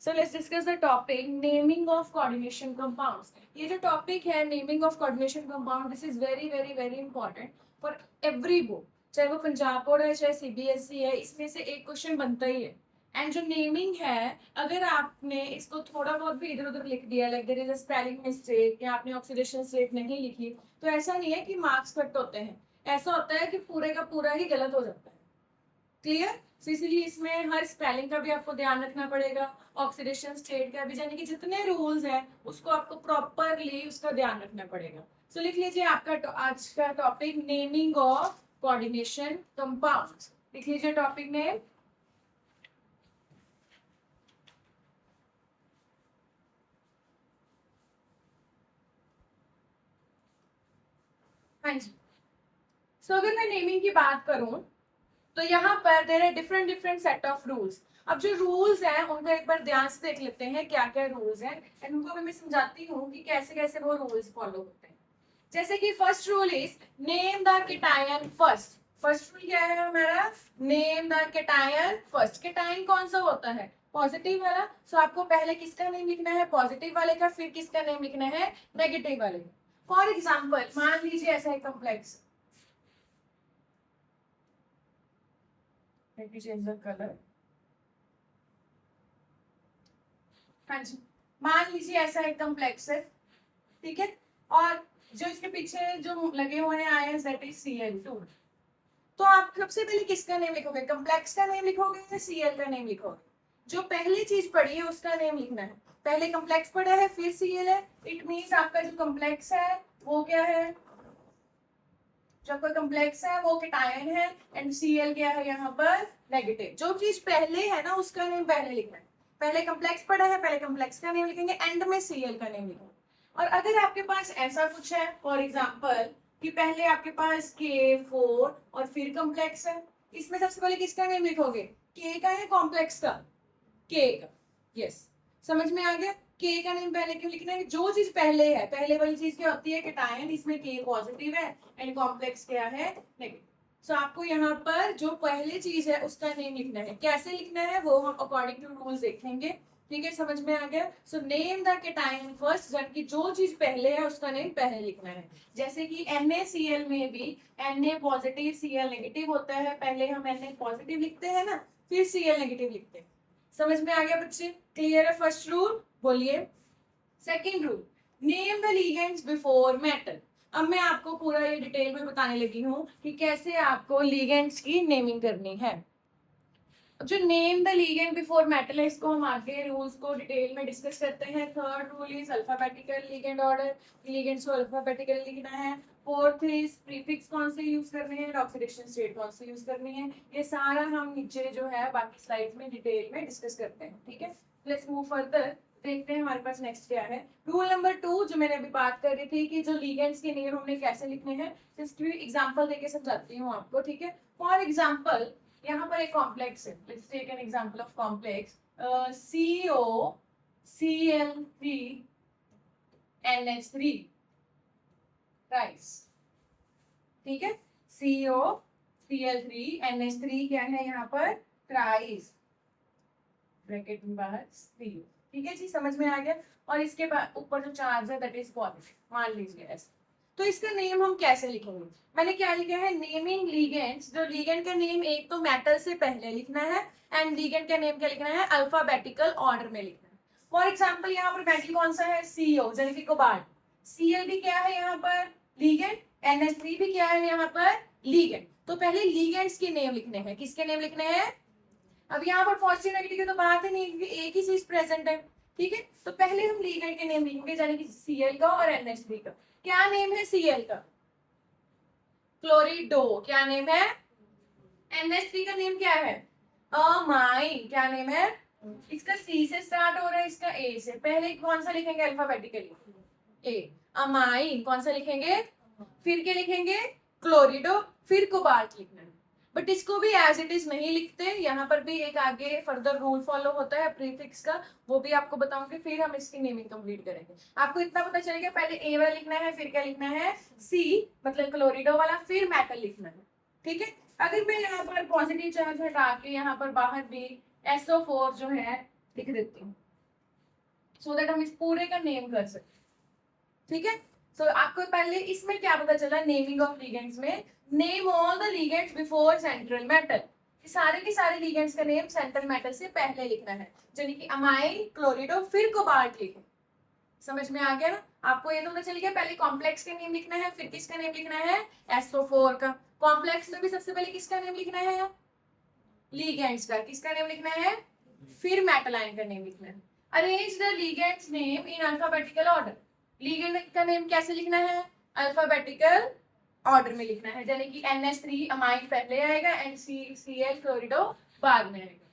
So let's discuss the topic naming of coordination compounds. ये जो topic है naming of coordination compound, this is very very very important for every book. चाहे वो Punjab board है चाहे CBSE है, इसमें से एक क्वेश्चन बनता ही है. एंड जो नेमिंग है, अगर आपने इसको थोड़ा बहुत भी इधर उधर लिख दिया, like there is a spelling mistake या आपने ऑक्सीडेशन स्टेट नहीं लिखी, तो ऐसा नहीं है कि मार्क्स कट होते हैं. ऐसा होता है कि पूरे का पूरा ही गलत हो जाता है. क्लियर? सो इसीलिए इसमें हर स्पेलिंग का भी आपको ध्यान रखना पड़ेगा, ऑक्सीडेशन स्टेट का भी, यानी कि जितने रूल्स हैं उसको आपको प्रॉपरली उसका ध्यान रखना पड़ेगा. सो लिख लीजिए आपका आज का topic naming of coordination compounds. लिख लीजिए टॉपिक नेम. हाँ जी. सो अगर मैं नेमिंग की बात करूं तो यहाँ पर there are different different set of rules. अब जो रूल्स हैं उनको एक बार ध्यान से देख लेते हैं क्या क्या रूल्स हैं, एंड उनको भी मैं समझाती हूँ कि कैसे कैसे वो रूल्स फॉलो होते हैं. जैसे कि first rule is name the cation first. First rule क्या है हमारा? Name the cation first. Cation कौन सा होता है? पॉजिटिव वाला. सो आपको पहले किसका नेम लिखना है? पॉजिटिव वाले का. फिर किसका नेम लिखना है? नेगेटिव वाले का. फॉर एग्जाम्पल मान लीजिए ऐसा है complex. Let me change the color. हाँ जी. मान लीजिए ऐसा एक कॉम्प्लेक्स है, ठीक है, और जो इसके पीछे जो लगे हुए हैं आयंस, दैट इज Cl2. तो आप सबसे पहले किसका नेम लिखोगे? कॉम्प्लेक्स का नेम लिखोगे या Cl का नेम लिखोगे? जो पहली चीज पढ़ी है उसका नेम लिखना है. पहले कॉम्प्लेक्स पढ़ा है फिर Cl है. इट मीन्स आपका जो कॉम्प्लेक्स है वो क्या है? जो कोई कॉम्प्लेक्स है वो केटायन है, एंड Cl क्या है यहाँ पर? नेगेटिव. जो चीज पहले है ना उसका नेम पहले लिखना है. पहले कॉम्प्लेक्स पढ़ा है, पहले कॉम्प्लेक्स का नेम लिखेंगे, एंड में Cl का नेम लिखेंगे. और अगर आपके पास ऐसा कुछ है, फॉर एग्जाम्पल कि पहले आपके पास K4 और फिर कॉम्प्लेक्स है, इसमें सबसे पहले किसका नेम लिखोगे? K का है कॉम्प्लेक्स का? K का. यस, समझ में आ गया. K का नेम पहले क्यों लिखना है? जो चीज पहले है, पहले वाली चीज क्या होती है? केटायन. इसमें K पॉजिटिव है एंड कॉम्प्लेक्स क्या है? नेगेटिव. सो आपको यहाँ पर जो पहले चीज है उसका नेम लिखना है. कैसे लिखना है वो हम अकॉर्डिंग टू रूल्स देखेंगे. ठीक है, समझ में आ गया. So name the cation first, जबकि जो चीज पहले है उसका नेम पहले लिखना है. जैसे कि NaCl में भी Na पॉजिटिव Cl नेगेटिव होता है. पहले हम Na पॉजिटिव लिखते हैं ना, फिर Cl नेगेटिव लिखते हैं. समझ में आ गया बच्चे? क्लियर है फर्स्ट रूल? बोलिए. Second rule, name the ligands before metal. अब मैं आपको पूरा ये डिटेल में बताने लगी हूँ कि कैसे आपको लिगेंड्स की नेमिंग करनी है. जो name the ligand before metal है, इसको हम आगे रूल्स को डिटेल में डिस्कस करते हैं. Third rule is alphabetical ligand order. Ligands को अल्फाबेटिकल लिखना है. फोर्थ इज प्रीफिक्स कौन से यूज करने हैं, ऑक्सीडेशन स्टेट कौन से यूज करनी है. ये सारा हम नीचे जो है बाकी स्लाइड्स में डिटेल में डिस्कस करते हैं. ठीक है, लेट्स मूव फर्दर. देखते हैं हमारे पास नेक्स्ट क्या है. रूल नंबर 2 जो मैंने अभी बात कर रही थी कि जो लिगेंड्स के नेम हमने कैसे लिखने हैं, जस्ट एग्जांपल देके समझाती हूँ आपको. ठीक है, फॉर एग्जांपल यहाँ पर एक कॉम्प्लेक्स है. Let's take an example of complex COCl3NH3 राइस. ठीक है, COCl3NH3 क्या है यहाँ पर? ट्राइस. ब्रैकेट में बाहर 3. ठीक है जी, समझ में आ गया. और इसके ऊपर जो चार्ज है दैट इज पॉजिटिव, मान लीजिए ऐसे. तो इसका नेम हम कैसे लिखेंगे? मैंने क्या लिखा है? Naming ligands. जो लिगेंड का नेम एक तो मेटल से पहले लिखना है, एंड लिगेंड का नेम क्या लिखना है? अल्फाबेटिकल ऑर्डर में लिखना है. फॉर एग्जाम्पल यहाँ पर मेटल कौन सा है? CO, यानी कि कोबाल्ट. Cl भी क्या है यहाँ पर? लिगेंड. NH3 भी क्या है यहाँ पर? लिगेंड. तो पहले लिगेंड्स के नेम लिखने हैं. किसके नेम लिखने हैं? अब यहाँ पर पॉजिटिव नेगेटिव की तो बात ही नहीं, क्योंकि एक ही चीज प्रेजेंट है. ठीक है, तो पहले हम लिगेंड के नेम लिखेंगे, यानी कि Cl का और NH3 का. क्या नेम है Cl का? क्लोरिडो. क्या नेम है? NH3 का नेम क्या है? अमाइन. क्या नेम है? इसका C से स्टार्ट हो रहा है, इसका A से. पहले कौन सा लिखेंगे अल्फाबेटिकली? A. अमाइन. कौन सा लिखेंगे? फिर क्या लिखेंगे? क्लोरिडो. फिर कोबाल्ट लिखना है. बट इसको भी एज इट इज नहीं लिखते. यहाँ पर भी एक आगे फर्दर रूल फॉलो होता है प्रीफिक्स का, वो भी आपको बताऊंगी. फिर हम इसकी नेमिंग कंप्लीट करेंगे. आपको इतना पता चलेगा, पहले A वाला लिखना है, फिर क्या लिखना है? C मतलब क्लोरिडो वाला, फिर मेटल लिखना है. ठीक है, अगर मैं यहाँ पर पॉजिटिव चार्ज हटा के यहाँ पर बाहर भी SO4 जो है लिख देती हूँ. सो दैट हम इस पूरे का नेम कर सकते। ठीक है, सो आपको पहले इसमें क्या पता चला नेमिंग ऑफ लिगेंड्स में, name all the ligands before central metal, सारे के सारे लिगेंड्स का नेम सेंट्रल मेटल से पहले लिखना है, यानी कि अमाइन, क्लोरिडो, फिर कोबाल्ट लिखे। समझ में आ गया ना? आपको ये तो पता चल गया, पहले कॉम्प्लेक्स का नेम लिखना है, फिर किसका नेम लिखना है, SO4 का। कॉम्प्लेक्स में भी सबसे पहले किसका नेम लिखना है, लिगेंड्स का। किसका नेम लिखना है, फिर मेटल आयन का नेम लिखना है। Arrange the ligands name in alphabetical order. Ligand का नेम कैसे लिखना है, अल्फाबेटिकल ऑर्डर में लिखना है, यानी कि NH3 अमाइन पहले आएगा, NCCl क्लोरिडो बाद में आएगा।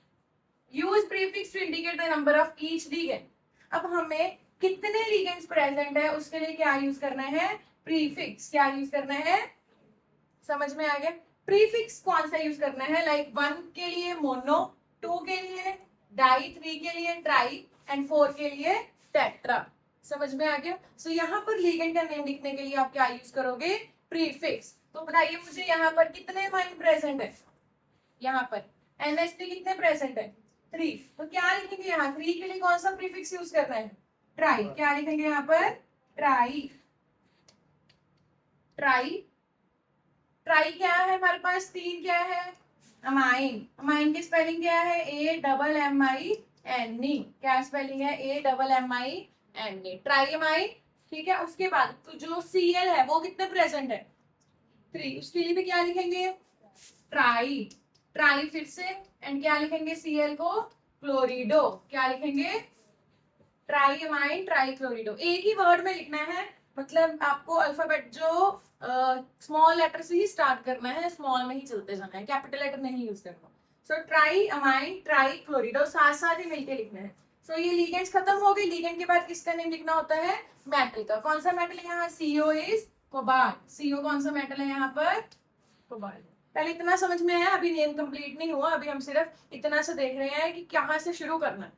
Use prefix to indicate the number of each ligand. अब हमें कितने लिगेंड्स प्रेजेंट है उसके लिए क्या यूज करना है, प्रीफिक्स। क्या यूज करना है, समझ में आ गया? प्रीफिक्स कौन सा यूज करना है, लाइक 1 के लिए मोनो, 2 के लिए डाई, 3 के लिए ट्राई एंड 4 के लिए टेट्रा। समझ में आ गया? सो यहाँ पर लिगेंड का नेम लिखने के लिए आप क्या यूज करोगे, प्रीफिक्स। तो बताइए मुझे यहाँ पर कितने अमाइन प्रेजेंट है, यहाँ पर NH3 कितने प्रेजेंट है, 3। तो क्या लिखेंगे यहाँ, 3 के लिए कौन सा प्रीफिक्स यूज करना है, ट्राई। क्या लिखेंगे यहाँ पर, ट्राई। ट्राई, ट्राई क्या है हमारे पास, 3 क्या है, अमाइन। अमाइन की स्पेलिंग क्या है, AMMINE। क्या स्पेलिंग है, AMMINE, ट्राई अमाइन। ठीक है, उसके बाद तो जो Cl है वो कितने प्रेजेंट है, 3। उसके लिए भी क्या लिखेंगे, ट्राई। ट्राई फिर से, एंड क्या लिखेंगे Cl को, क्लोरिडो। क्या लिखेंगे, ट्राई अमाइन, ट्राई क्लोरिडो। एक ही वर्ड में लिखना है, मतलब आपको अल्फाबेट जो स्मॉल लेटर से ही स्टार्ट करना है, स्मॉल में ही चलते जाना है, कैपिटल लेटर नहीं यूज करना। सो ट्राई अमाइन, ट्राई क्लोरिडो साथ साथ ही मिलके लिखना है। सो ये लिगेंड्स खत्म हो गए। लिगेंड के बाद किसका नेम लिखना होता है, मेटल का। कौन सा मेटल है यहाँ, CO इज कोबाल्ट। CO कौन सा मेटल है यहाँ पर, कोबाल्ट। पहले इतना समझ में आया, अभी नेम कंप्लीट नहीं हुआ, अभी हम सिर्फ इतना से देख रहे हैं कि कहाँ से शुरू करना है।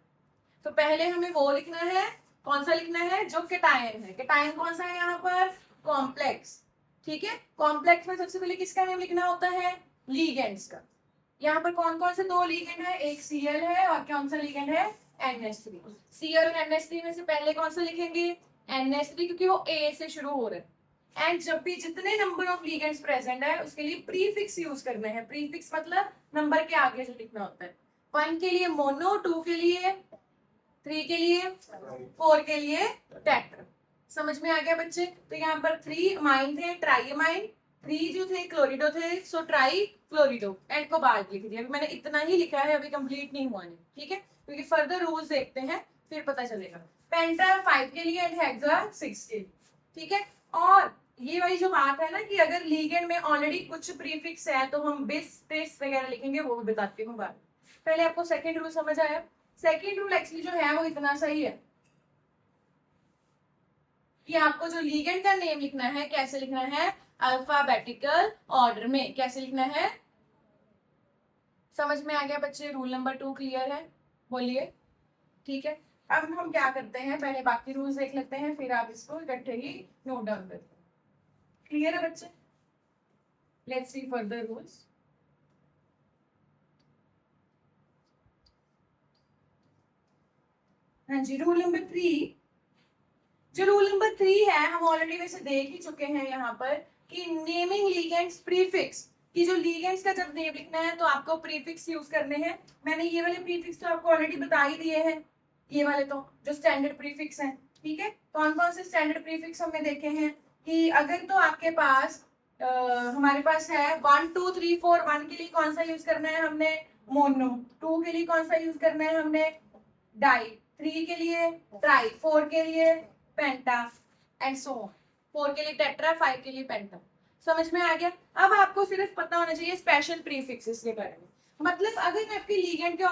तो पहले हमें वो लिखना है, कौन सा लिखना है, जो केटायन है। केटायन कौन सा है यहाँ पर, कॉम्प्लेक्स। ठीक है, कॉम्प्लेक्स में सबसे पहले किसका नेम लिखना होता है, लिगेंड्स का। यहाँ पर कौन कौन से 2 लिगेंड है, एक Cl है और कौन सा लिगेंड है, NH3। Cl और NH3 में से पहले कौन सा लिखेंगे, NH3, क्योंकि वो A से शुरू हो रहे हैं। एंड जब भी जितने नंबर ऑफ लिगेंड्स प्रेजेंट है उसके लिए प्रीफिक्स यूज करने हैं। प्रीफिक्स मतलब नंबर के आगे जो लिखना होता है। 1 के लिए मोनो, 2 के लिए, 3 के लिए, 4 के लिए टेट्रा। समझ में आ गया बच्चे? तो यहाँ पर 3 अमाइन थे, ट्राई अमाइन, 3 जो थे क्लोरिडो थे, सो ट्राई क्लोरिडो एंड कोबाल्ट लिख दिया। मैंने इतना ही लिखा है, अभी कंप्लीट नहीं हुआ नहीं। ठीक है, क्योंकि फर्दर रूल्स देखते हैं फिर पता चलेगा। पेंटा 5 के लिए एंड हेक्सा 6 के लिए। ठीक है, और ये वाली जो बात है ना कि अगर लिगेंड में ऑलरेडी कुछ प्रीफिक्स है तो हम बिस टेस्ट वगैरह लिखेंगे, वो भी बताती हूँ बाद। पहले आपको सेकंड रूल समझ आया? सेकंड रूल एक्चुअली जो है वो इतना सही है कि आपको जो लिगेंड का नेम लिखना है कैसे लिखना है, अल्फाबेटिकल ऑर्डर में। कैसे लिखना है, समझ में आ गया बच्चे? रूल नंबर 2 क्लियर है, बोलिए। ठीक है, अब हम क्या करते हैं, पहले बाकी रूल्स देख लेते हैं, फिर आप इसको इकट्ठे ही नोट डाउन करते हैं। क्लियर है बच्चे? Let's see further rules. हाँ जी, रूल नंबर 3। जो रूल नंबर 3 है हम ऑलरेडी वैसे देख ही चुके हैं यहाँ पर कि नेमिंग लिगेंड्स प्रीफिक्स, कि जो लिगेंड्स का जब नेम लिखना है तो आपको प्रीफिक्स यूज करने हैं। मैंने ये वाले प्रीफिक्स तो आपको ऑलरेडी बता ही दिए हैं, ये वाले तो जो स्टैंडर्ड प्रीफिक्स हैं। ठीक है, कौन कौन से स्टैंडर्ड प्रीफिक्स हमने देखे हैं कि अगर तो आपके पास हमारे पास है 1 2 3 4, 1 के लिए कौन सा यूज करना है हमने, मोनो। 2 के लिए कौन सा यूज करना है हमने, डाई। 3 के लिए ट्राई, 4 के लिए पेंटा एंड सो ऑन। 4 के लिए टेट्रा, 5 के लिए पेंटा। समझ में आ गया? अब आपको सिर्फ पता होना चाहिए स्पेशल प्रीफिक्सेस के बारे में। मतलब अगर आपके लिगेंड के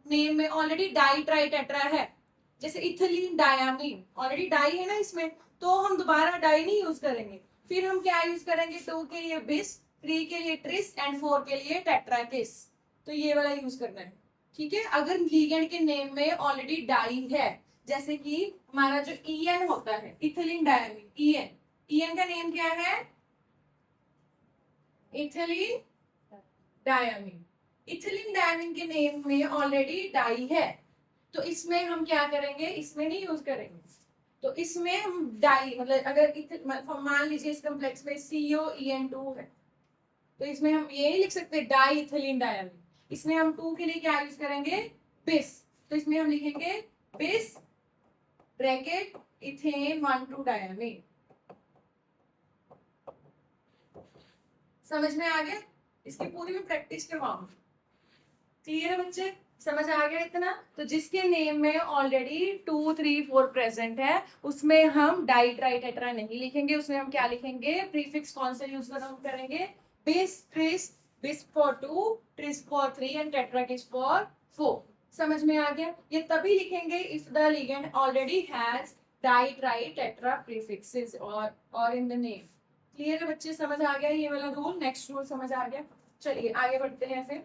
नेम में ऑलरेडी डाई ट्राई टेट्रा है, जैसे इथिलीन डायामीन, ऑलरेडी डाई है ना इसमें, तो हम दोबारा डाई नहीं यूज करेंगे। फिर हम क्या यूज करेंगे, 2 के लिए बिस, 3 के लिए ट्रिस एंड 4 के लिए टेट्राकिस। तो ये वाला यूज करना है। ठीक है, अगर लिगेंड के नेम में ऑलरेडी डाई है, जैसे कि हमारा जो EN होता है, इथिलीन डायमीन, EN का नेम क्या है, इथिलीन डायमीन। इथिलीन डायमीन के नेम में ऑलरेडी डाई है, तो इसमें हम क्या करेंगे, इसमें नहीं यूज करेंगे, तो इसमें हम डाई मतलब अगर मान लीजिए इस कॉम्प्लेक्स में COEN2 है, तो इसमें हम ये नहीं लिख सकते डाई इथिलीन डायमीन, इसमें हम 2 के लिए क्या यूज करेंगे, बिस, तो इसमें हम लिखेंगे बिस ब्रैकेट इथेन 1,2 डायमीन। समझ में आ गया, इसकी पूरी मैं प्रैक्टिस करवाऊंगी। क्लियर है बच्चे, समझ आ गया इतना। तो जिसके नेम में ऑलरेडी 2, 3, 4 प्रेजेंट है उसमें हम डाई ट्राई टेट्रा नहीं लिखेंगे, उसमें हम क्या लिखेंगे, प्रीफिक्स कौन सा यूज करेंगे, bis tris, bis for 2, tris for 3 and tetrakis for 4। समझ में आ गया, ये तभी लिखेंगे if the ligand already has di tri tetra prefixes और इन द नेम। क्लियर है बच्चे, समझ आ गया ये वाला रूल, नेक्स्ट रूल समझ आ गया। चलिए आगे बढ़ते हैं फिर।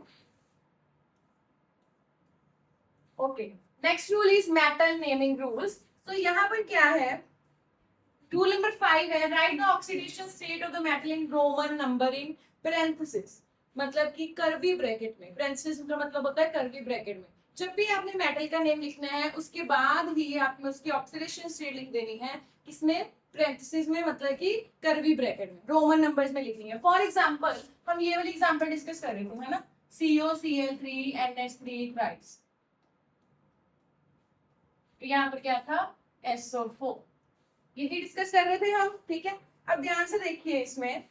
Okay, next rule is metal naming rules. तो यहाँ पर क्या है, रूल नंबर 5 है, right the oxidation state of the metal in Roman number in parenthesis, मतलब कि कर्वी ब्रैकेट में, पैरेंथेसिस का मतलब होता है कर्वी ब्रैकेट में। जब भी आपने मेटल का नेम लिखना है उसके बाद ही आपने उसकी ऑक्सीडेशन स्टेट लिख देनी है, किसमें, पैरेंथेसिस में, मतलब कि कर्वी ब्रैकेट में, रोमन नंबर्स में लिखनी है। फॉर एग्जांपल हम ये वाली एग्जांपल डिस्कस कर रहे थे, है ना, COCl3 NH3 थ्राइस, तो यहाँ पर क्या था, SO4, यही डिस्कस कर रहे थे हम, ठीक है। अब ध्यान से देखिए इसमें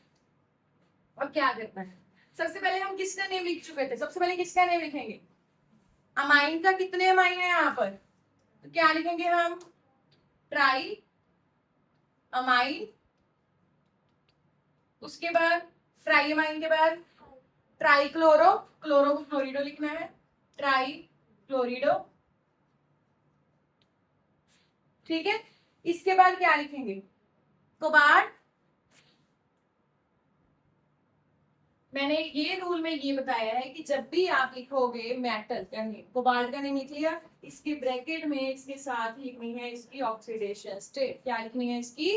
अब क्या करना है। सबसे पहले हम किसका नेम लिख चुके थे, सबसे पहले किसका नेम लिखेंगे, अमाइन का, कितने अमाइन है यहाँ पर, तो क्या लिखेंगे हम, ट्राई अमाइन, उसके बाद ट्राई अमाइन के बाद ट्राई क्लोरो, क्लोरो को क्लोरिडो लिखना है, ट्राई क्लोरिडो, ठीक है। इसके बाद क्या लिखेंगे, कोबाल्ट, मैंने ये रूल में ये बताया है कि जब भी आप लिखोगे मेटल का नेम, कोबाल्ट का नेम लिख लिया, इसके ब्रैकेट में इसके साथ लिखनी है इसकी ऑक्सीडेशन स्टेट, क्या लिखनी है इसकी,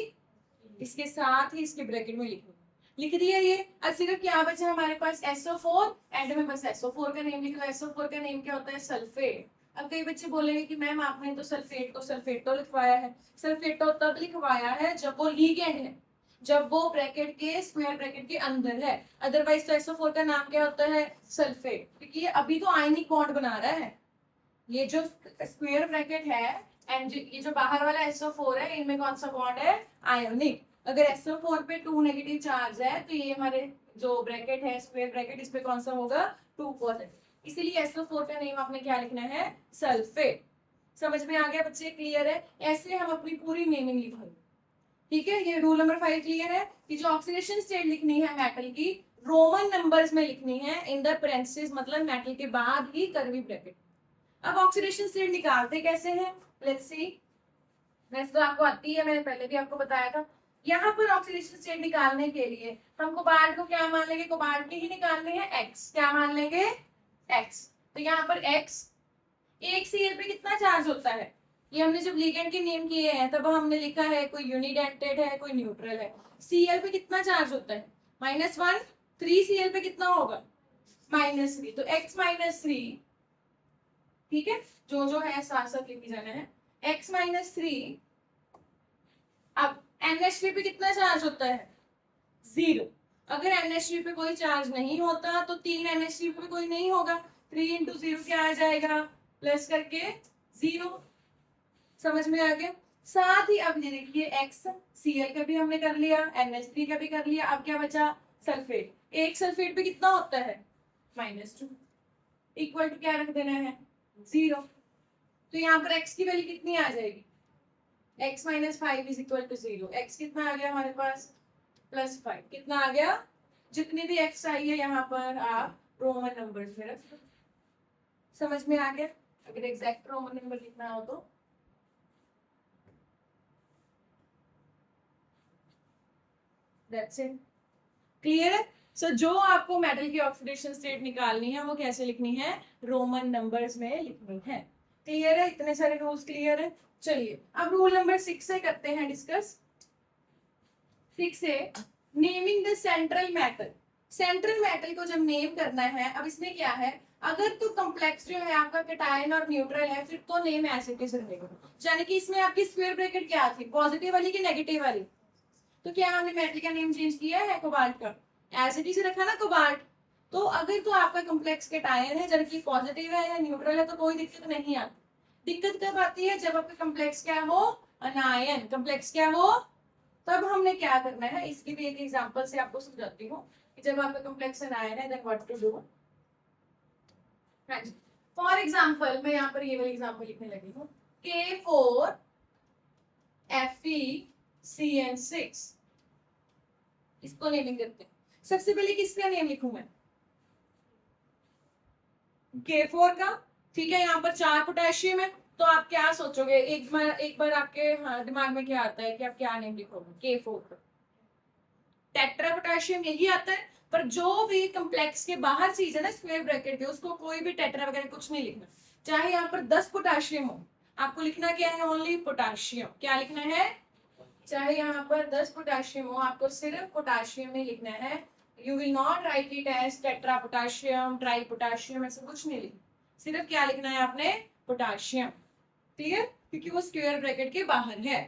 इसके साथ ही इसके ब्रैकेट में लिखनी है, लिख दिया ये। अब सिर्फ क्या बचा हमारे पास, SO4, एंड में बस SO4 का नेम लिख लो। SO4 का नेम क्या होता है, सल्फेट। अब कई बच्चे बोलेंगे कि मैम आपने तो सल्फेट तो लिखवाया है, सल्फेट तो तब लिखवाया है जब वो लीगेंड है, जब वो ब्रैकेट के स्क्वायर ब्रैकेट के अंदर है, अदरवाइज तो SO4 का नाम क्या होता है, सल्फेट, क्योंकि ये अभी तो आयनिक बॉन्ड बना रहा है, ये जो स्क्वायर ब्रैकेट है एंड ये जो बाहर वाला SO4 है, इनमें कौन सा बॉन्ड है, आयोनिक। अगर SO4 पे 2 नेगेटिव चार्ज है तो ये हमारे जो ब्रैकेट है स्क्वायर ब्रैकेट, इस पे कौन सा होगा, 2 पॉजिटिव, इसीलिए SO4 का नेम आपने क्या लिखना है, सल्फेट। समझ में आ गया बच्चे, क्लियर है, ऐसे हम अपनी पूरी नेमिंग लिखेंगे, ठीक है। ये रूल नंबर 5 क्लियर है कि जो ऑक्सीडेशन स्टेट लिखनी है मेटल की, रोमन नंबर्स में लिखनी है इन द पैरेंथेसिस, मतलब मेटल के बाद ही कर्ली ब्रैकेट। अब ऑक्सीडेशन स्टेट निकालते कैसे हैं, लेट्स सी। वैसे तो आपको आती है, मैंने पहले भी आपको बताया था। यहाँ पर ऑक्सीडेशन स्टेट निकालने के लिए हम कोबाल्ट को क्या मान लेंगे, कोबाल्ट के ही निकालने हैं x, क्या मान लेंगे, x। तो यहाँ पर x, एक Cl पे कितना चार्ज होता है, ये हमने जब लिगेंड के नेम किए हैं तब हमने लिखा है कोई यूनिडेंटेड है कोई न्यूट्रल है। Cl पे कितना चार्ज होता है, -1, 3Cl पे कितना होगा, -3, तो x -3, ठीक है, जो है साथ साथ लिखी जाना है, x -3। अब NH3 पे कितना चार्ज होता है, 0, अगर NH3 पे कोई चार्ज नहीं होता तो 3 NH3 पे कोई नहीं होगा, 3 × 0 क्या आ जाएगा, प्लस करके 0। समझ में आ गया, साथ ही अब ये देखिए x, Cl का भी हमने कर लिया, NH3 का भी कर लिया, अब क्या बचा, सल्फेट, एक सल्फेट पे कितना होता है, -2, इक्वल टू क्या रख देना है, 0। तो यहाँ पर x की वैल्यू कितनी आ जाएगी, x - 5 = 0, x कितना आ गया हमारे पास, +5, कितना आ गया, जितनी भी x आई है यहाँ पर आप रोमन नंबर में रख दो। समझ में आ गया, अगर एग्जैक्ट रोमन नंबर लिखना हो तो। दैट्स इट, क्लियर है। सो जो आपको मेटल की ऑक्सीडेशन स्टेट निकालनी है वो कैसे लिखनी है, रोमन नंबर्स में लिखनी है। क्लियर है, इतने सारे रूल्स क्लियर है। चलिए अब रूल नंबर 6 से करते हैं डिस्कस। 6 से naming the central metal. Central metal को जब नेम करना है, अब इसमें क्या है, अगर तो कॉम्प्लेक्स जो है आपका कैटायन और न्यूट्रल है फिर तो नेम एज इट इज रहेगा। यानी कि इसमें आपकी स्क्वायर ब्रैकेट क्या थी, पॉजिटिव वाली कि नेगेटिव वाली? तो क्या हमने मेटल का नेम चेंज किया है कोबाल्ट का, एज इट इज रखा ना कोबाल्ट। तो अगर तो आपका कॉम्प्लेक्स कैटायन है जबकि पॉजिटिव है या न्यूट्रल है तो कोई दिक्कत नहीं आती। दिक्कत कब आती है, जब आपका कॉम्प्लेक्स क्या हो, अनायन कॉम्प्लेक्स क्या हो, तब हमने क्या करना है, इसकी भी एक एग्जांपल से आपको समझाती हूँ कि जब आपका कॉम्प्लेक्स अनायन है then what to do. For example मैं यहाँ पर ये वाली एग्जांपल लिखने लगी हूँ, K4Fe(CN6), इसको नेमिंग करते हैं। सबसे पहले किसका नेम लिखूं मैं, K4 का। ठीक है, यहाँ पर 4 पोटेशियम है तो आप क्या सोचोगे, एक बार आपके दिमाग में क्या आता है कि आप क्या नेम लिखोगे K4 का? टेट्रा पोटेशियम यही आता है, पर जो भी कॉम्प्लेक्स के बाहर चीज है ना स्क्वायर ब्रैकेट के, उसको कोई भी टेट्रा वगैरह कुछ नहीं लिखना। चाहे यहाँ पर 10 पोटेशियम हो, आपको लिखना क्या है, ओनली पोटेशियम। क्या लिखना है, चाहे यहाँ पर 10 पोटेशियम हो, आपको सिर्फ पोटेशियम ही लिखना है। You will not write it as tetra potassium, tri potassium, ऐसा कुछ नहीं लिखना। सिर्फ क्या लिखना है आपने, पोटेशियम। क्लियर, क्योंकि वो स्क्वायर ब्रैकेट के बाहर है।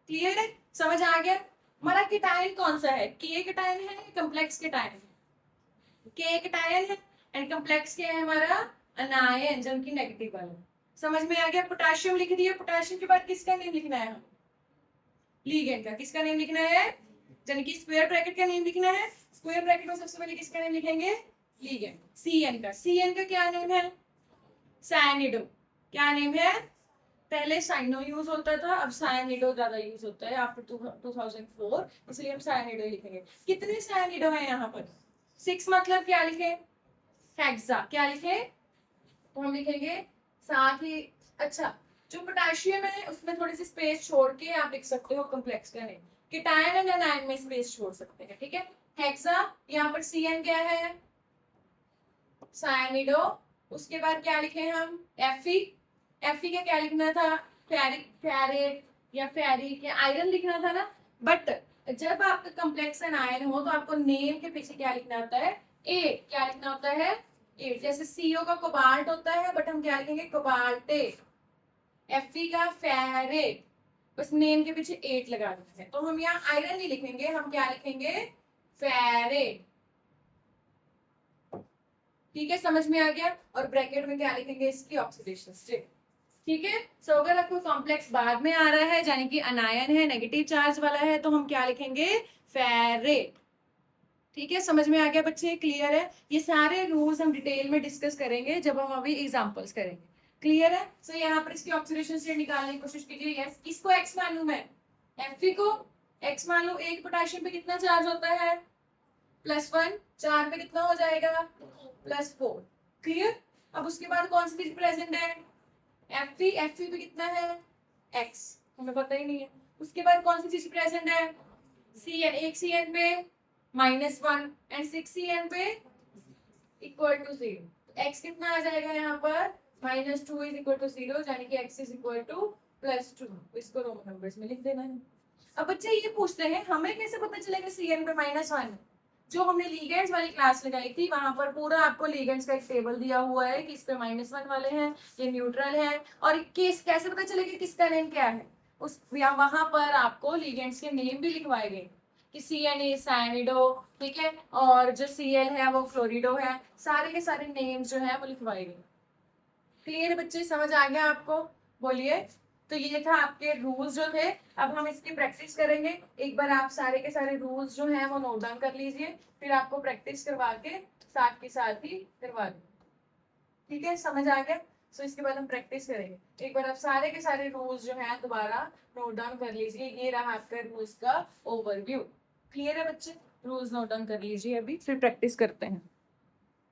क्लियर है, समझ आ गया? हमारा कैटायन कौन सा है, के कैटायन है, कॉम्प्लेक्स कैटायन है? के कैटायन है एंड कॉम्प्लेक्स क्या है हमारा, अनायन, जबकि नेगेटिव वाला। समझ में आ गया? पोटेशियम लिख दिया, पोटेशियम के बाद किसका नेम लिखना है, लीगेंड का। किसका नेम लिखना है, यानी कि स्क्वायर ब्रैकेट का नेम लिखना है। स्क्वायर ब्रैकेट में सबसे पहले किसका नेम लिखेंगे, लीगेंड, सीएन का। सीएन का क्या नेम है, साइनिडो। क्या नेम है, पहले साइनो यूज होता था, अब साइनिडो ज्यादा यूज होता है आफ्टर 2004, इसलिए हम साइनिडो लिखेंगे। कितने साइनिडो है यहाँ पर, 6, मतलब क्या लिखे, हेक्सा। क्या लिखे, तो हम लिखेंगे साथ ही। अच्छा, जो पोटेशियम है उसमें थोड़ी सी स्पेस छोड़ के आप लिख सकते हो कॉम्प्लेक्स का नेम। कैटायन एंड एनायन में स्पेस छोड़ सकते हैं, ठीक है। हेक्सा, यहाँ पर सीएन क्या है, साइनिडो। उसके बाद क्या लिखे हम, एफी। एफी का क्या लिखना था, फेरिक, फेरेट या फेरिक या आयरन लिखना था ना। बट जब आपका कॉम्प्लेक्स एनायन हो तो आपको नेम के पीछे क्या लिखना होता है, ए। क्या लिखना होता है, ए। जैसे सीओ का कोबाल्ट होता है, बट हम क्या लिखेंगे, कोबाल्टे। एफी का फेरेट, बस नेम के पीछे 8 लगा देते हैं। तो हम यहाँ आयरन नहीं लिखेंगे, हम क्या लिखेंगे, फेरेट। ठीक है, समझ में आ गया? और ब्रैकेट में क्या लिखेंगे, इसकी ऑक्सीडेशन स्टेट। ठीक है, सो अगर आपको कॉम्प्लेक्स बाद में आ रहा है, यानी कि अनायन है, नेगेटिव चार्ज वाला है, तो हम क्या लिखेंगे, फेरेट। ठीक है, समझ में आ गया बच्चे, क्लियर है? ये सारे रूल्स हम डिटेल में डिस्कस करेंगे जब हम अभी एग्जांपल्स करेंगे। क्लियर है? सो यहाँ पर इसकी ऑक्सीडेशन स्टेट निकालने की कोशिश कीजिए। यस, किसको एक्स मालूम है, एफी को एक्स मान लो। एक पोटेशियम पे कितना चार्ज होता है, +1, 4 पे कितना हो जाएगा, +4। क्लियर? अब उसके बाद कौन सी चीज प्रेजेंट है, एफी। एफी पे कितना है, एक्स, हमें पता ही नहीं है। उसके बाद कौन सी चीज प्रेजेंट है, सीएन। एक सीएन पे -1 एंड 6 सीएन पे =0। एक्स कितना आ जाएगा यहाँ पर, -2 = 0, यानी कि x +2। इसको रोमन नंबर्स में लिख देना है। अब बच्चे ये पूछते हैं हमें कैसे पता चलेगा सीएन पे -1। जो हमने लीगेंड्स वाली क्लास लगाई थी वहां पर पूरा आपको लीगेंड्स का एक टेबल दिया हुआ है कि इस पे -1 वाले हैं, ये न्यूट्रल है, और किस कैसे पता चलेगा किसका नेम क्या है। उस वहां पर आपको लीगेंड्स के नेम भी लिखवाए गए कि CNA साइनिडो, ठीक है, और जो Cl है वो फ्लोरिडो है। सारे के सारे नेम जो है वो लिखवाए गए। क्लियर बच्चे, समझ आ गया आपको? बोलिए। तो ये था आपके रूल्स जो थे। अब हम इसकी प्रैक्टिस करेंगे। एक बार आप सारे के सारे रूल्स जो हैं वो नोट डाउन कर लीजिए, फिर आपको प्रैक्टिस करवा के साथ ही करवा दें। ठीक है, समझ आ गया? सो इसके बाद हम प्रैक्टिस करेंगे। एक बार आप सारे के सारे रूल्स जो हैं दोबारा नोट डाउन कर लीजिए। ये रहा आपका रूल्स का ओवरव्यू। क्लियर है बच्चे? रूल्स नोट डाउन कर लीजिए अभी, फिर प्रैक्टिस करते हैं।